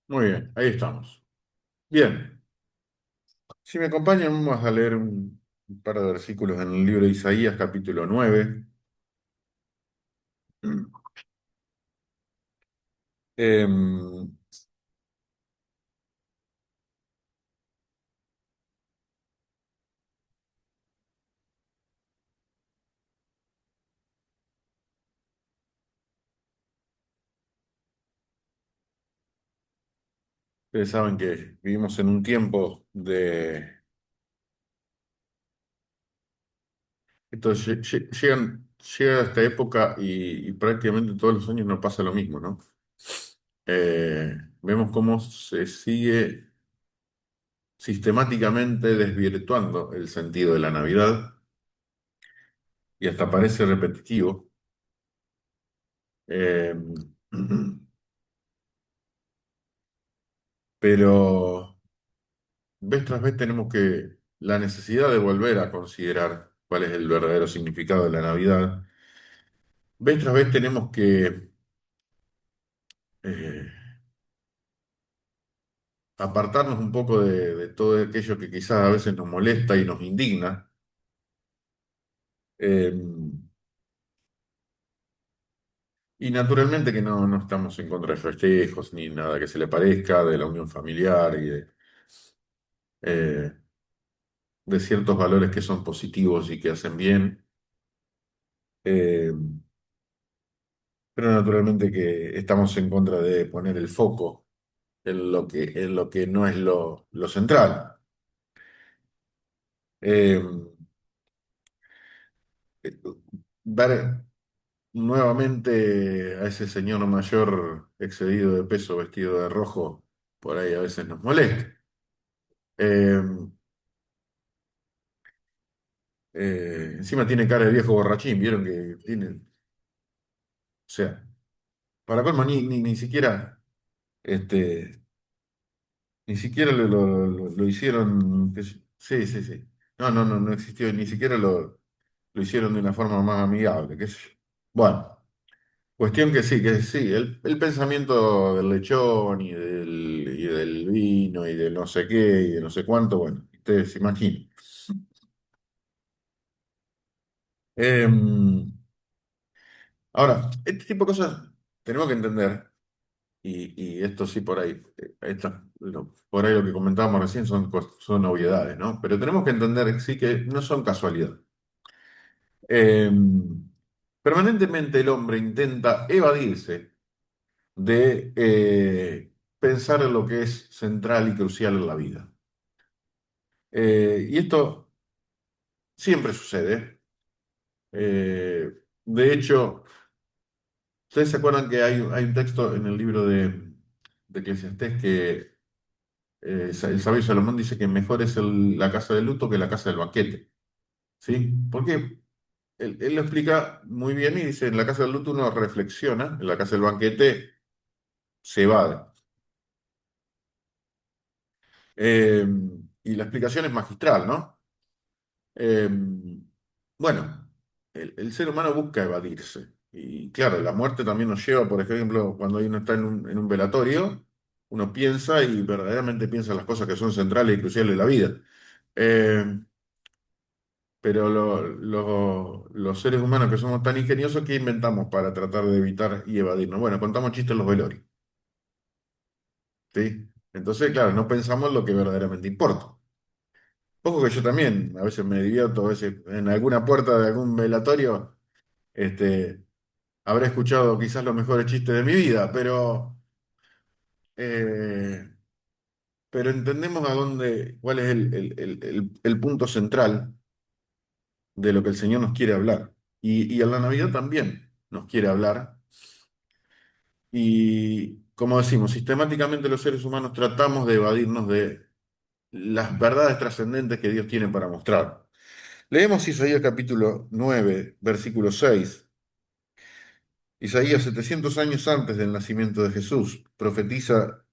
Muy bien, ahí estamos. Bien, si me acompañan, vamos a leer un par de versículos en el libro de Isaías, capítulo 9. Em, Ustedes saben que vivimos en un tiempo de... Entonces, llega esta época y prácticamente todos los años nos pasa lo mismo, ¿no? Vemos cómo se sigue sistemáticamente desvirtuando el sentido de la Navidad y hasta parece repetitivo. Em, pero vez tras vez tenemos la necesidad de volver a considerar cuál es el verdadero significado de la Navidad. Vez tras vez tenemos que eh, apartarnos un poco de todo aquello que quizás a veces nos molesta y nos indigna. Eh, y naturalmente que no estamos en contra de festejos ni nada que se le parezca, de la unión familiar y eh, de ciertos valores que son positivos y que hacen bien. Eh, pero naturalmente que estamos en contra de poner el foco en lo que no es lo central. Eh, Ver nuevamente a ese señor mayor excedido de peso, vestido de rojo, por ahí a veces nos molesta. Eh, Encima tiene cara de viejo borrachín, vieron que tiene, o sea, para colmo ni siquiera, este, ni siquiera lo hicieron, sí, sí, sí. No existió, ni siquiera lo hicieron de una forma más amigable, qué sé yo. Bueno, cuestión que sí, el pensamiento del lechón y del vino y de no sé qué y de no sé cuánto, bueno, ustedes se imaginan. Em, Ahora, este tipo de cosas tenemos que entender, y esto sí por ahí, por ahí lo que comentábamos recién son obviedades, ¿no? Pero tenemos que entender sí que no son casualidad. Permanentemente el hombre intenta evadirse de pensar en lo que es central y crucial en la vida. Y esto siempre sucede. De hecho, ¿ustedes se acuerdan que hay un texto en el libro de Eclesiastés que el sabio Salomón dice que mejor es la casa del luto que la casa del banquete? ¿Sí? Porque él lo explica muy bien y dice, en la casa del luto uno reflexiona, en la casa del banquete se evade. Eh, y la explicación es magistral, ¿no? Eh, bueno, el ser humano busca evadirse. Y claro, la muerte también nos lleva, por ejemplo, cuando uno está en un velatorio, uno piensa y verdaderamente piensa las cosas que son centrales y cruciales de la vida. Eh, pero los seres humanos que somos tan ingeniosos, ¿qué inventamos para tratar de evitar y evadirnos? Bueno, contamos chistes en los velorios, ¿sí? Entonces, claro, no pensamos lo que verdaderamente importa. Ojo que yo también, a veces me divierto, a veces en alguna puerta de algún velatorio, este, habré escuchado quizás los mejores chistes de mi vida, eh, pero entendemos cuál es el punto central de lo que el Señor nos quiere hablar. Y en la Navidad también nos quiere hablar. Y como decimos, sistemáticamente los seres humanos tratamos de evadirnos de las verdades trascendentes que Dios tiene para mostrar. Leemos Isaías capítulo 9 versículo 6. Isaías, 700 años antes del nacimiento de Jesús, profetiza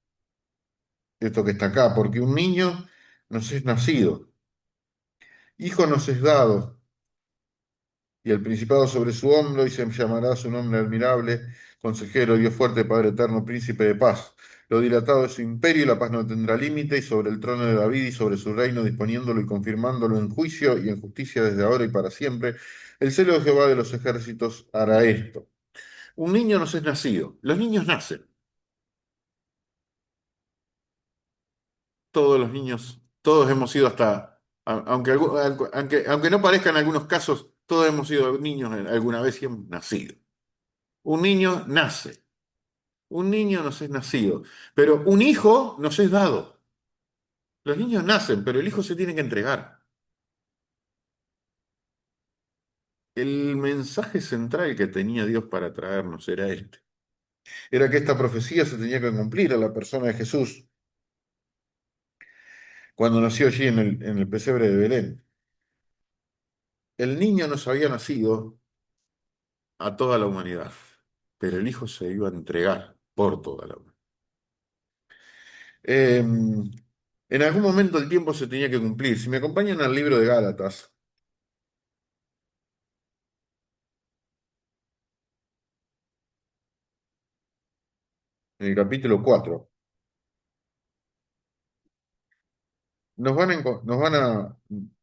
esto que está acá, porque un niño nos es nacido, hijo nos es dado, y el principado sobre su hombro, y se llamará su nombre admirable, consejero, Dios fuerte, Padre eterno, príncipe de paz. Lo dilatado de su imperio y la paz no tendrá límite, y sobre el trono de David y sobre su reino, disponiéndolo y confirmándolo en juicio y en justicia desde ahora y para siempre. El celo de Jehová de los ejércitos hará esto. Un niño nos es nacido. Los niños nacen. Todos los niños, todos hemos sido hasta, aunque no parezca en algunos casos, todos hemos sido niños alguna vez y hemos nacido. Un niño nace. Un niño nos es nacido. Pero un hijo nos es dado. Los niños nacen, pero el hijo se tiene que entregar. El mensaje central que tenía Dios para traernos era este. Era que esta profecía se tenía que cumplir a la persona de Jesús cuando nació allí en el pesebre de Belén. El niño nos había nacido a toda la humanidad, pero el hijo se iba a entregar por toda la humanidad. En algún momento el tiempo se tenía que cumplir. Si me acompañan al libro de Gálatas, en el capítulo 4,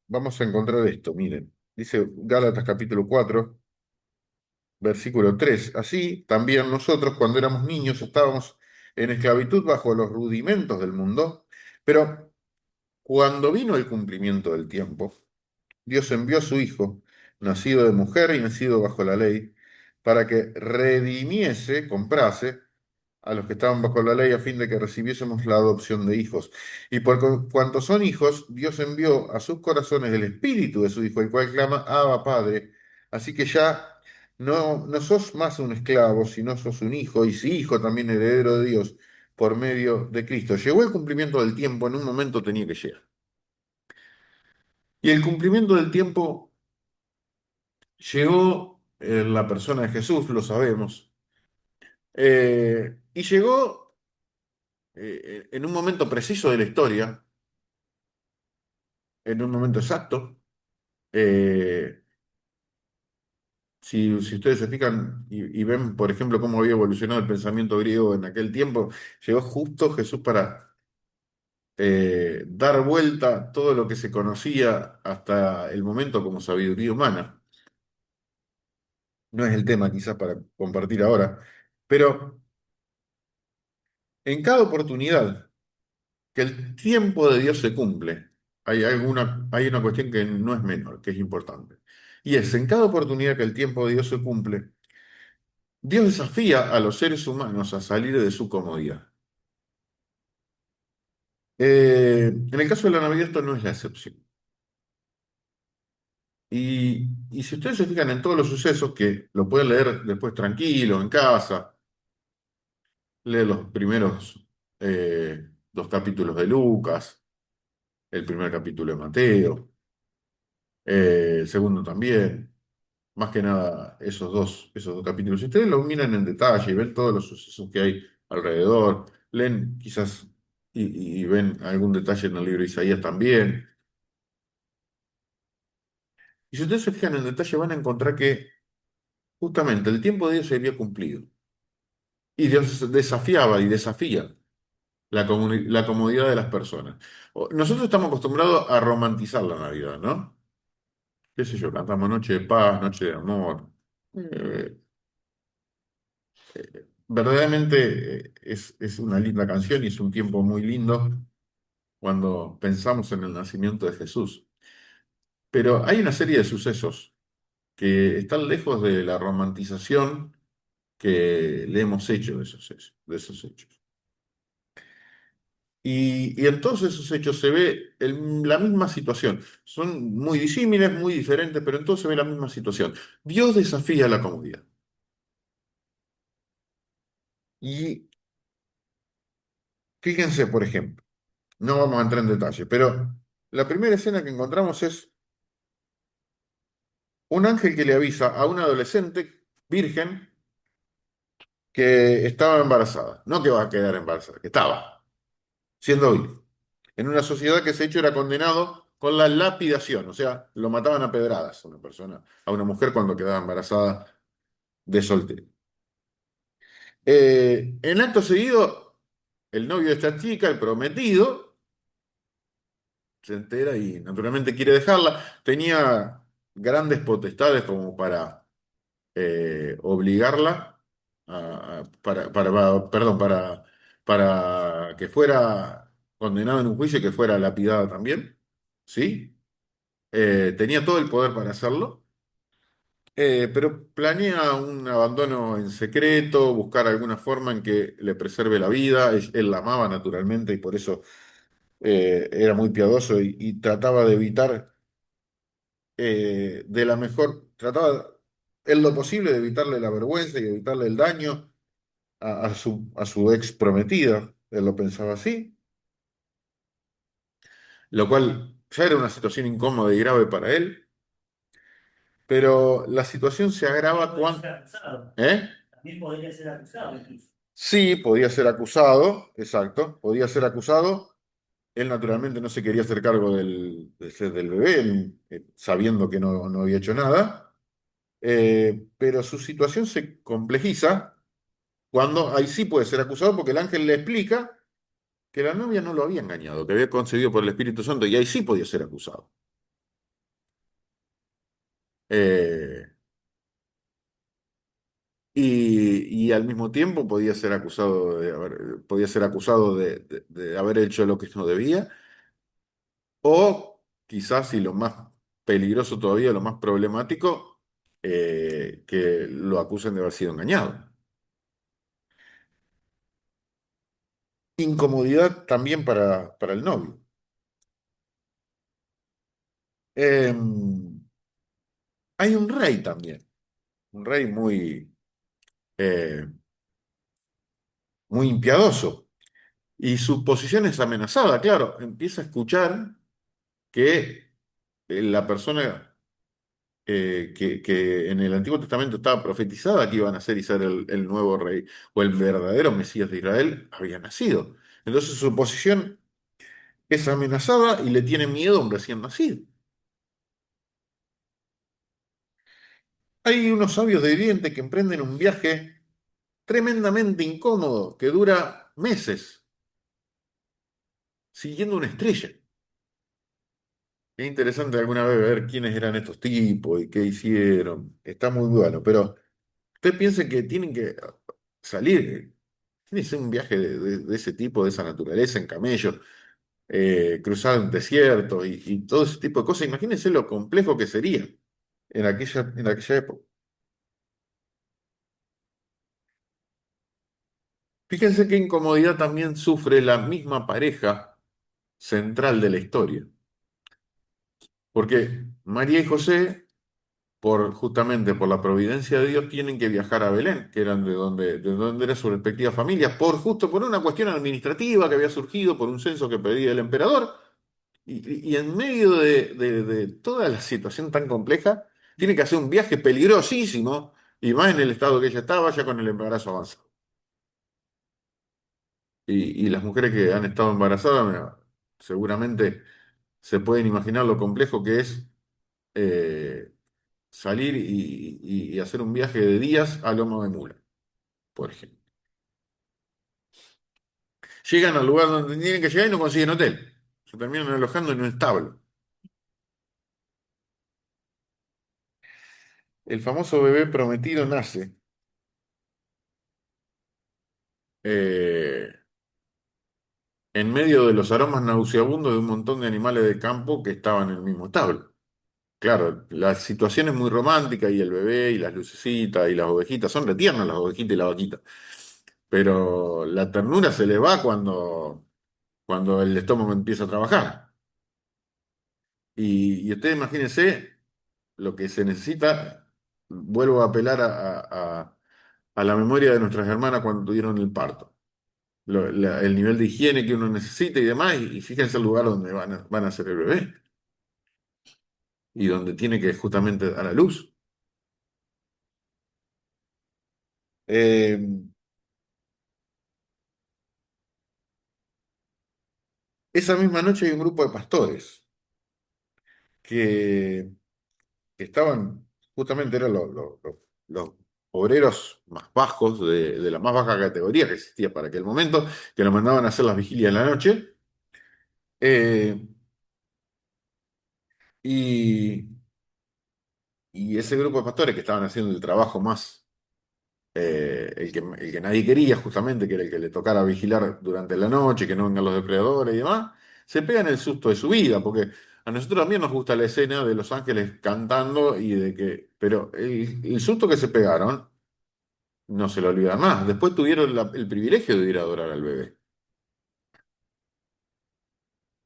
vamos a encontrar esto, miren. Dice Gálatas capítulo 4, versículo 3. Así también nosotros cuando éramos niños estábamos en esclavitud bajo los rudimentos del mundo, pero cuando vino el cumplimiento del tiempo, Dios envió a su Hijo, nacido de mujer y nacido bajo la ley, para que redimiese, comprase a los que estaban bajo la ley a fin de que recibiésemos la adopción de hijos. Y cuanto son hijos, Dios envió a sus corazones el espíritu de su Hijo, el cual clama, Abba, Padre. Así que ya no sos más un esclavo, sino sos un hijo, y si hijo también heredero de Dios por medio de Cristo. Llegó el cumplimiento del tiempo, en un momento tenía que llegar. Y el cumplimiento del tiempo llegó en la persona de Jesús, lo sabemos, y llegó en un momento preciso de la historia, en un momento exacto. Eh, si ustedes se fijan y ven, por ejemplo, cómo había evolucionado el pensamiento griego en aquel tiempo, llegó justo Jesús para dar vuelta todo lo que se conocía hasta el momento como sabiduría humana. No es el tema quizás para compartir ahora, pero en cada oportunidad que el tiempo de Dios se cumple, hay una cuestión que no es menor, que es importante. Y es, en cada oportunidad que el tiempo de Dios se cumple, Dios desafía a los seres humanos a salir de su comodidad. En el caso de la Navidad esto no es la excepción. Y si ustedes se fijan en todos los sucesos, que lo pueden leer después tranquilo, en casa, leer los primeros dos capítulos de Lucas, el primer capítulo de Mateo, el segundo también. Más que nada esos dos capítulos. Si ustedes los miran en detalle y ven todos los sucesos que hay alrededor, leen quizás y ven algún detalle en el libro de Isaías también. Y si ustedes se fijan en detalle van a encontrar que justamente el tiempo de Dios se había cumplido. Y Dios desafiaba y desafía la comodidad de las personas. Nosotros estamos acostumbrados a romantizar la Navidad, ¿no? Qué sé yo, cantamos Noche de Paz, Noche de Amor. Eh, Verdaderamente es una linda canción y es un tiempo muy lindo cuando pensamos en el nacimiento de Jesús. Pero hay una serie de sucesos que están lejos de la romantización que le hemos hecho de esos hechos. Y en todos esos hechos se ve la misma situación. Son muy disímiles, muy diferentes, pero en todos se ve la misma situación. Dios desafía la comodidad. Y fíjense, por ejemplo, no vamos a entrar en detalle, pero la primera escena que encontramos es un ángel que le avisa a una adolescente virgen que estaba embarazada. No que va a quedar embarazada, que estaba siendo virgen. En una sociedad que ese hecho era condenado con la lapidación, o sea, lo mataban a pedradas a una persona, a una mujer cuando quedaba embarazada de soltero. En acto seguido, el novio de esta chica, el prometido, se entera y naturalmente quiere dejarla. Tenía grandes potestades como para obligarla perdón, para que fuera condenada en un juicio y que fuera lapidada también, ¿sí? Tenía todo el poder para hacerlo, pero planea un abandono en secreto, buscar alguna forma en que le preserve la vida. Él la amaba naturalmente y por eso era muy piadoso y trataba de evitar de la mejor, trataba en lo posible de evitarle la vergüenza y evitarle el daño a su ex prometida. Él lo pensaba así, lo cual ya era una situación incómoda y grave para él, pero la situación se agrava cuando... ¿Eh? También podría ser acusado incluso. Sí, podía ser acusado, exacto, podía ser acusado. Él naturalmente no se quería hacer cargo del bebé, él, sabiendo que no había hecho nada. Pero su situación se complejiza cuando ahí sí puede ser acusado porque el ángel le explica que la novia no lo había engañado, que había concebido por el Espíritu Santo y ahí sí podía ser acusado. Eh, y al mismo tiempo podía ser acusado de haber hecho lo que no debía, o quizás, y lo más peligroso todavía, lo más problemático, que lo acusen de haber sido engañado. Incomodidad también para el novio. Eh, Hay un rey también, un rey eh, muy impiadoso. Y su posición es amenazada, claro. Empieza a escuchar que la persona que en el Antiguo Testamento estaba profetizada que iba a nacer y ser el nuevo rey o el verdadero Mesías de Israel, había nacido. Entonces su posición es amenazada y le tiene miedo a un recién nacido. Hay unos sabios de Oriente que emprenden un viaje tremendamente incómodo que dura meses siguiendo una estrella. Es interesante alguna vez ver quiénes eran estos tipos y qué hicieron. Está muy bueno, pero usted piensa que tienen que salir, tiene que ser un viaje de ese tipo, de esa naturaleza, en camello, cruzar un desierto y todo ese tipo de cosas. Imagínense lo complejo que sería en aquella época. Fíjense qué incomodidad también sufre la misma pareja central de la historia. Porque María y José, justamente por la providencia de Dios, tienen que viajar a Belén, que eran de donde eran sus respectivas familias, justo por una cuestión administrativa que había surgido por un censo que pedía el emperador. Y en medio de toda la situación tan compleja, tiene que hacer un viaje peligrosísimo, y más en el estado que ella estaba, ya con el embarazo avanzado. Y las mujeres que han estado embarazadas, mira, seguramente se pueden imaginar lo complejo que es eh, salir y hacer un viaje de días a lomo de mula, por ejemplo. Llegan al lugar donde tienen que llegar y no consiguen hotel. Se terminan alojando en un establo. El famoso bebé prometido nace eh, en medio de los aromas nauseabundos de un montón de animales de campo que estaban en el mismo establo. Claro, la situación es muy romántica y el bebé y las lucecitas y las ovejitas, son retiernas las ovejitas y la vaquita, pero la ternura se le va cuando el estómago empieza a trabajar. Y ustedes imagínense lo que se necesita, vuelvo a apelar a la memoria de nuestras hermanas cuando tuvieron el parto. El nivel de higiene que uno necesita y demás, y fíjense el lugar donde van a hacer el bebé y donde tiene que justamente dar a luz. Eh, esa misma noche hay un grupo de pastores que estaban, justamente eran los obreros más bajos, de la más baja categoría que existía para aquel momento, que lo mandaban a hacer las vigilias en la noche. Eh, y, y ese grupo de pastores que estaban haciendo el trabajo más, el que nadie quería justamente, que era el que le tocara vigilar durante la noche, que no vengan los depredadores y demás, se pegan el susto de su vida, porque a nosotros también nos gusta la escena de los ángeles cantando y de que, pero el susto que se pegaron no se lo olvidan más. Después tuvieron el privilegio de ir a adorar al bebé.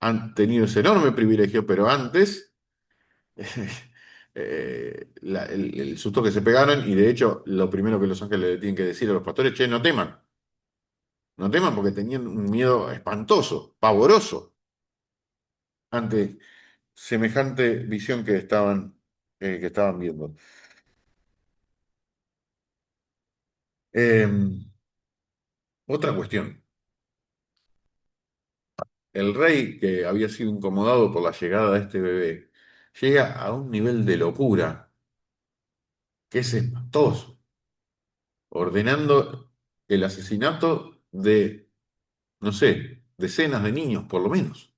Han tenido ese enorme privilegio, pero antes el susto que se pegaron, y de hecho lo primero que los ángeles le tienen que decir a los pastores, che, no teman, no teman porque tenían un miedo espantoso, pavoroso, ante semejante visión que estaban viendo. Eh, Otra cuestión, el rey que había sido incomodado por la llegada de este bebé, llega a un nivel de locura que es espantoso, ordenando el asesinato de, no sé, decenas de niños, por lo menos,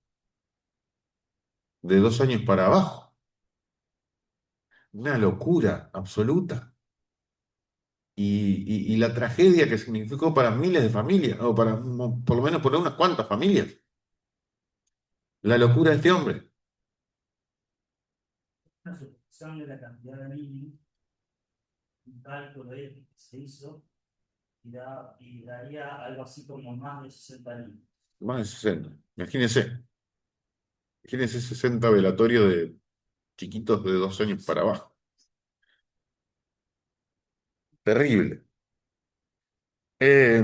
de 2 años para abajo. Una locura absoluta. Y la tragedia que significó para miles de familias, o para por lo menos por unas cuantas familias. La locura de este hombre. Una suposición de la cantidad de niños, un cálculo que se hizo y daría algo así como más de 60 niños. Más de 60. Imagínense. Imagínense 60 velatorios de chiquitos de 2 años para abajo. Terrible. Eh,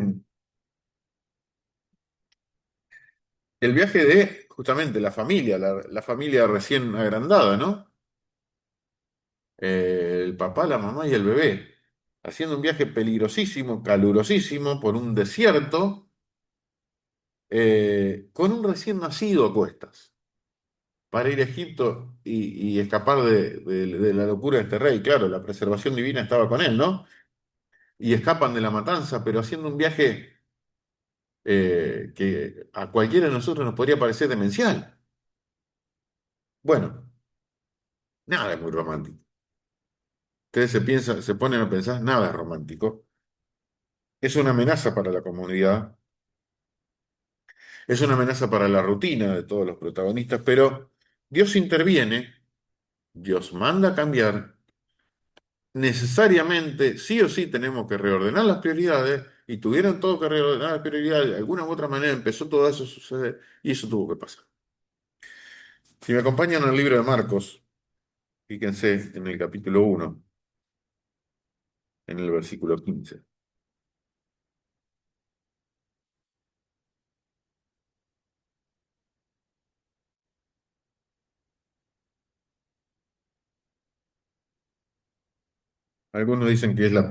el viaje de justamente la familia recién agrandada, ¿no? El papá, la mamá y el bebé, haciendo un viaje peligrosísimo, calurosísimo, por un desierto, con un recién nacido a cuestas, para ir a Egipto y escapar de la locura de este rey. Claro, la preservación divina estaba con él, ¿no? Y escapan de la matanza, pero haciendo un viaje que a cualquiera de nosotros nos podría parecer demencial. Bueno, nada es muy romántico. Ustedes se ponen a pensar, nada es romántico. Es una amenaza para la comunidad, es una amenaza para la rutina de todos los protagonistas, pero Dios interviene, Dios manda a cambiar. Necesariamente, sí o sí, tenemos que reordenar las prioridades y tuvieron todo que reordenar las prioridades. De alguna u otra manera empezó todo eso a suceder y eso tuvo que pasar. Si me acompañan al libro de Marcos, fíjense en el capítulo 1, en el versículo 15. Algunos dicen que es las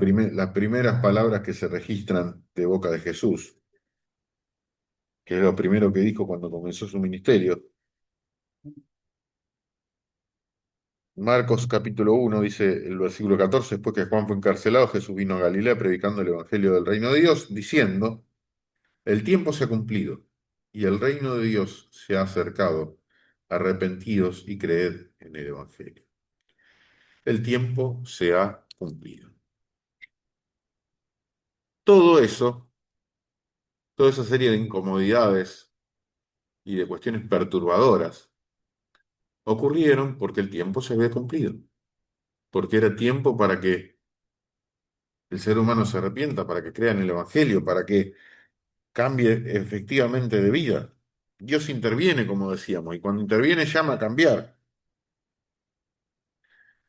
primeras palabras que se registran de boca de Jesús, que es lo primero que dijo cuando comenzó su ministerio. Marcos capítulo 1 dice el versículo 14: después que Juan fue encarcelado, Jesús vino a Galilea predicando el evangelio del reino de Dios, diciendo, el tiempo se ha cumplido y el reino de Dios se ha acercado. Arrepentidos y creed en el evangelio. El tiempo se ha cumplido. Todo eso, toda esa serie de incomodidades y de cuestiones perturbadoras ocurrieron porque el tiempo se había cumplido, porque era tiempo para que el ser humano se arrepienta, para que crea en el evangelio, para que cambie efectivamente de vida. Dios interviene, como decíamos, y cuando interviene llama a cambiar.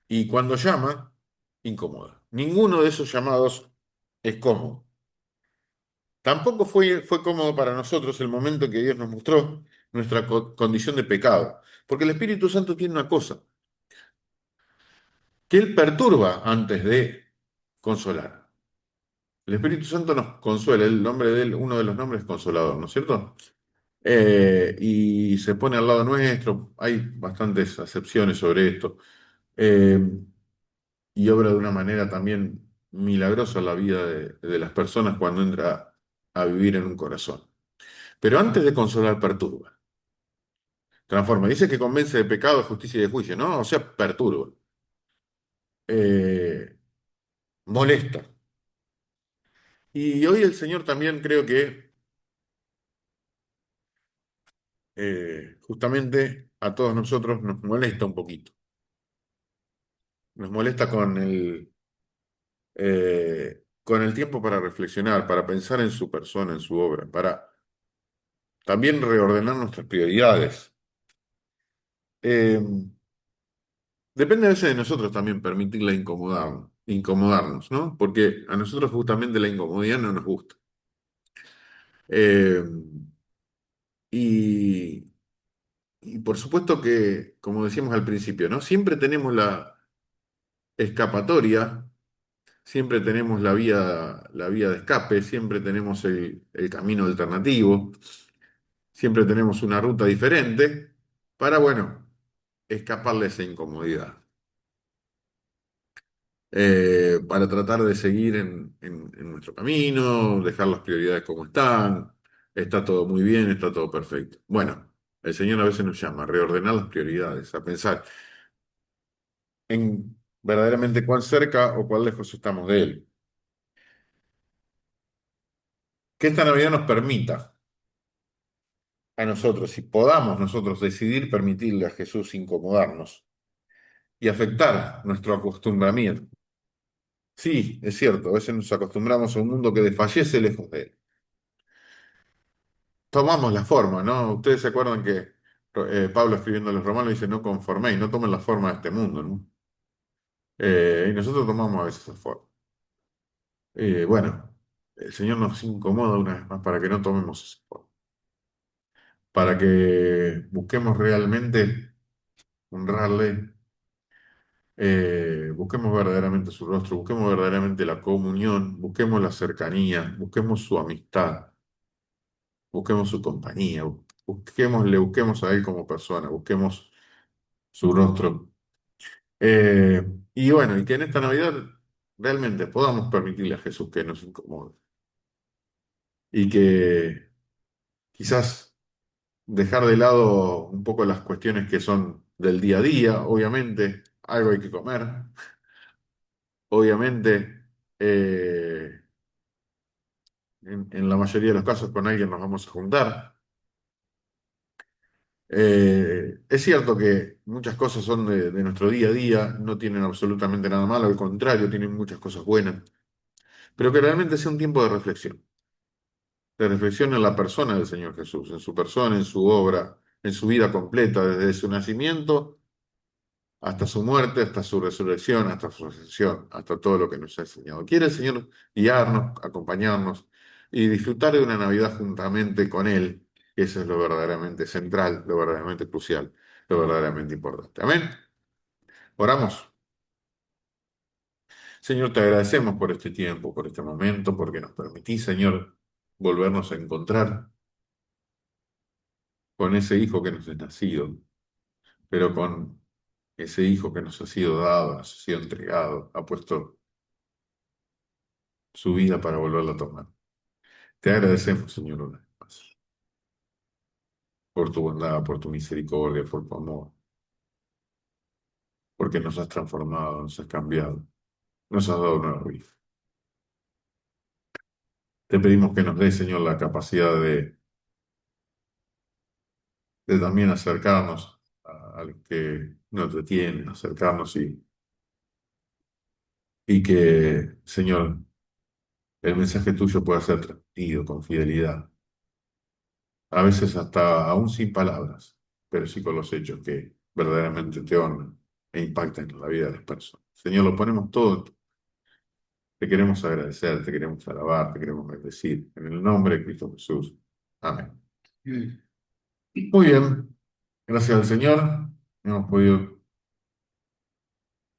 Y cuando llama, incomoda. Ninguno de esos llamados es cómodo. Tampoco fue cómodo para nosotros el momento en que Dios nos mostró nuestra condición de pecado. Porque el Espíritu Santo tiene una cosa, que Él perturba antes de consolar. El Espíritu Santo nos consuela, el nombre de Él, uno de los nombres es Consolador, ¿no es cierto? Y se pone al lado nuestro, hay bastantes acepciones sobre esto. Eh, y obra de una manera también milagroso a la vida de las personas cuando entra a vivir en un corazón. Pero antes de consolar, perturba, transforma. Dice que convence de pecado, de justicia y de juicio, ¿no? O sea, perturba. Eh, molesta. Y hoy el Señor también creo que justamente a todos nosotros nos molesta un poquito. Nos molesta con el tiempo para reflexionar, para pensar en su persona, en su obra, para también reordenar nuestras prioridades. Eh, depende a veces de nosotros también permitirle incomodarnos, ¿no? Porque a nosotros justamente la incomodidad no nos gusta. Eh, y, y por supuesto que, como decíamos al principio, ¿no? Siempre tenemos la escapatoria, siempre tenemos la vía de escape, siempre tenemos el camino alternativo, siempre tenemos una ruta diferente para, bueno, escaparle a esa incomodidad. Para tratar de seguir en nuestro camino, dejar las prioridades como están, está todo muy bien, está todo perfecto. Bueno, el Señor a veces nos llama a reordenar las prioridades, a pensar en verdaderamente cuán cerca o cuán lejos estamos de Él. Que esta Navidad nos permita a nosotros, y podamos nosotros decidir permitirle a Jesús incomodarnos y afectar nuestro acostumbramiento. Sí, es cierto, a veces nos acostumbramos a un mundo que desfallece lejos de Él. Tomamos la forma, ¿no? Ustedes se acuerdan que Pablo escribiendo a los romanos dice, no conforméis, no tomen la forma de este mundo, ¿no? Y nosotros tomamos a veces esa forma. Bueno, el Señor nos incomoda una vez más para que no tomemos esa forma, para que busquemos realmente honrarle, busquemos verdaderamente su rostro, busquemos verdaderamente la comunión, busquemos la cercanía, busquemos su amistad, busquemos su compañía, busquémosle, busquemos a Él como persona, busquemos su rostro. Eh, y bueno, y que en esta Navidad realmente podamos permitirle a Jesús que nos incomode y que quizás dejar de lado un poco las cuestiones que son del día a día, obviamente, algo hay que comer, obviamente, en la mayoría de los casos con alguien nos vamos a juntar. Es cierto que muchas cosas son de nuestro día a día, no tienen absolutamente nada malo, al contrario, tienen muchas cosas buenas, pero que realmente sea un tiempo de reflexión en la persona del Señor Jesús, en su persona, en su obra, en su vida completa, desde su nacimiento hasta su muerte, hasta su resurrección, hasta su ascensión, hasta todo lo que nos ha enseñado. Quiere el Señor guiarnos, acompañarnos y disfrutar de una Navidad juntamente con Él, que eso es lo verdaderamente central, lo verdaderamente crucial, lo verdaderamente importante. Amén. Oramos. Señor, te agradecemos por este tiempo, por este momento, porque nos permitís, Señor, volvernos a encontrar con ese Hijo que nos es nacido, pero con ese Hijo que nos ha sido dado, nos ha sido entregado, ha puesto su vida para volverla a tomar. Te agradecemos, Señor, una vez más, por tu bondad, por tu misericordia, por tu amor, porque nos has transformado, nos has cambiado, nos has dado una nueva vida. Te pedimos que nos des, Señor, la capacidad de también acercarnos a los que no te tienen, acercarnos y que, Señor, el mensaje tuyo pueda ser transmitido con fidelidad, a veces hasta aún sin palabras, pero sí con los hechos que verdaderamente te honran e impactan en la vida de las personas. Señor, lo ponemos todo. Te queremos agradecer, te queremos alabar, te queremos bendecir. En el nombre de Cristo Jesús. Amén. Muy bien. Gracias al Señor. Hemos podido